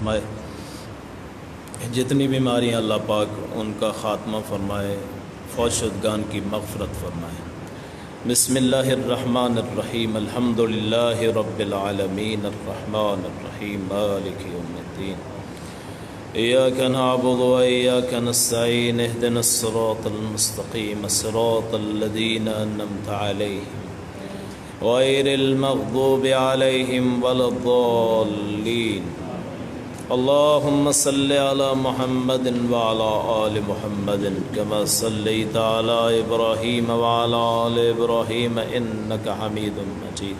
फरमाए, जितनी बीमारियाँ अल्लाह पाक उनका ख़ात्मा फरमाए, फ़ौत-शुदगान की मग़फ़िरत फरमाए। बिस्मिल्लाहिर्रहमानिर्रहीम, अल्हम्दुलिल्लाहि रब्बिल आलमीन, अर्रहमानिर्रहीम, मालिकि यौमिद्दीन, इय्याका नअबुदु व इय्याका नस्तईन, इहदिनस सिरातल मुस्तक़ीम, सिरातल लज़ीना अन्अमता अलैहिम गैरिल मग़दूबि अलैहिम वलद्दाल्लीन। अल्लाहुम्मा सल्लि अला मुहम्मदिन व अला आलि मुहम्मदिन कमा सल्लैता अला इब्राहीम व अला आलि इब्राहीम इन्नका हमीदुम मजीद।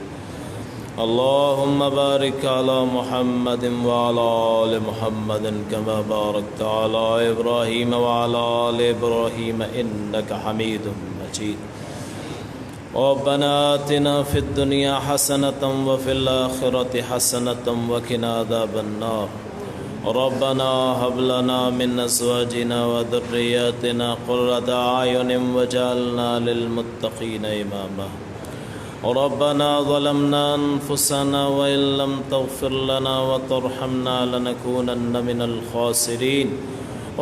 अल्लाहुम्मा बारिक अला मुहम्मदिन व अला आलि मुहम्मदिन कमा बारकता अला इब्राहीम व अला आलि इब्राहीम इन्नका हमीदुम मजीद। रब्बना आतिना फिद दुनिया हसनतम व फिल आखिरति हसनतम व क़िना अज़ाबन्नार। रब्बना हब लना मिन अज़वाजिना व ज़ुर्रिय्यतिना क़ुर्रता अयुनिन वजअलना लिलमुत्तक़ीना इमामा। रब्बना ज़लमना अनफुसना व इन लम तग़फ़िर लना व तर्हमना लनकूनन्न मिनल ख़ासिरीन।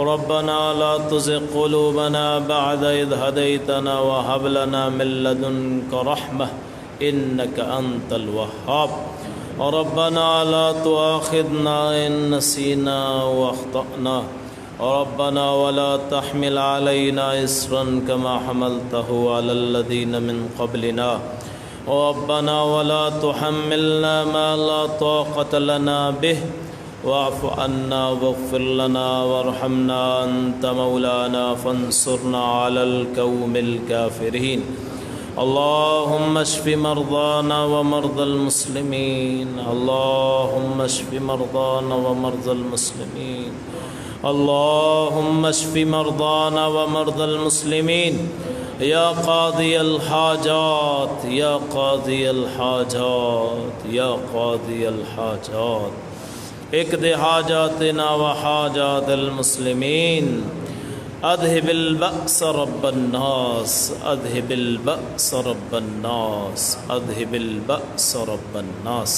रब्बना ला तुज़िग़ क़ुलूबना बअद इज़ हदैतना व हब लना मिन लदुनका रहमह इन्नका अंतल वह्हाब। रब्बना ला तुआख़िज़ना इन नसीना व अख़्तअना। रब्बना वला तहमिल अलैना इस्रन कमा हमलतहु अलल लज़ीना मिन क़ब्लिना। रब्बना वला तुहम्मिलना मा ला ताक़त लना बिहि वाफ़ु अन्ना वग़फ़िर लना वरहमना अन्त मौलाना फ़ंसुरना अलल क़ौमिल काफ़िरीन। अल्लाहुम्मा अश्फ़ि मरदाना व मरदल मुस्लिमीन। अल्लाहुम्मा अश्फ़ि मरदाना व मरदल मुस्लिमीन। अल्लाहुम्मा अश्फ़ि मरदाना व मरदल मुस्लिमीन। या क़ादियल हाजात, या क़ादियल हाजात, या क़ादियल हाजात, इक़्दि हाजातिना व हाजातिल मुस्लिमीन। अज़हिबिल बअस रब्बन नास, अज़हिबिल बअस रब्बन नास, अज़हिबिल बअस रब्बन नास।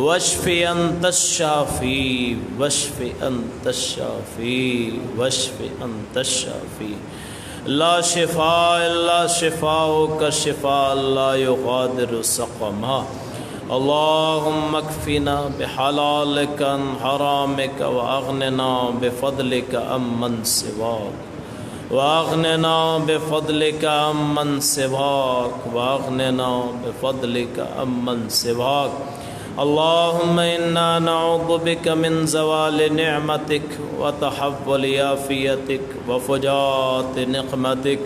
वश्फ़ि अंतश शाफ़ी, वश्फ़ि अंतश शाफ़ी, वश्फ़ि अंतश शाफ़ी। ला शिफ़ा इल्ला शिफ़ाउका शिफ़ा ला युग़ादिरु सक़मा। अल्लाहुम्मा अक्फ़िना बिहलालिका अन हरामिका व अग़निना बिफ़ज़लिका अम्मन सिवाक, व अग़निना बिफ़ज़लिका अम्मन सिवाक, व अग़निना बिफ़ज़लिका अम्मन सिवाक। अल्लाहुम्मा इन्ना नऊज़ु बिका मिन ज़वालि निअमतिक व तहव्वुलि आफ़ियतिक व फ़ुजाअति निक़मतिक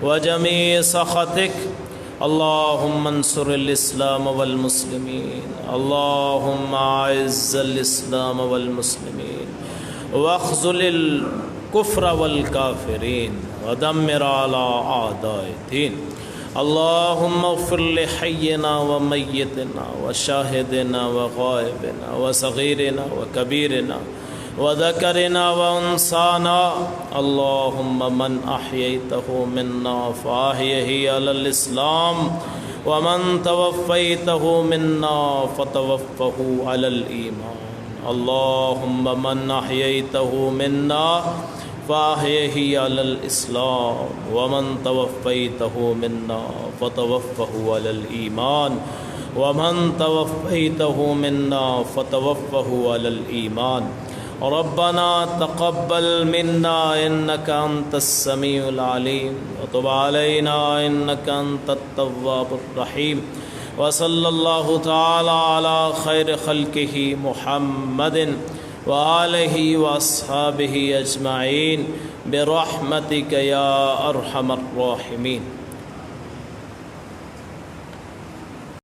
व जमीइ सख़तिक। अल्लाहुम्मा अंसुरिल इस्लाम वल मुस्लिमीन। अल्लाहुम्मा अइज़्ज़िल इस्लाम वल मुस्लिमीन वख़्ज़ुलिल कुफ़्र वल काफ़िरीन व दम्मिर अला आदाइद्दीन। अल्लाहुम्मा इग़फ़िर लि हय्यिना व मय्यितिना व शाहिदिना व गाइबिना व सग़ीरिना व कबीरिना व ज़करिना व उन्साना। अल्लाहुम्मा मन अह्यैतहु मिन्ना फ़अह्यिही अलल इस्लाम व मन तवफ़्फ़ैतहु मिन्ना फ़तवफ़्फ़हु अलल ईमान। अल्लाहुम्मा मन अह्यैतहु मिन्ना फ़अह्यिही अलल इस्लाम व मन तवफ़्फ़ैतहु मिन्ना फ़तवफ़्फ़हु अलल ईमान व मन तवफ़्फ़ैतहु मिन्ना फ़तवफ़्फ़हु अलल ईमान। रब्बना तक़ब्बल मिन्ना इन्नका अंतस समीउल अलीम व तुब अलैना इन्नका अंतत तव्वाबुर रहीम। व सल्लल्लाहु तआला अला खैर खल्क़िही मुहम्मदिन व आलिही व अस्हाबिही अजमईन बिरहमतिका या अरहमर राहिमीन।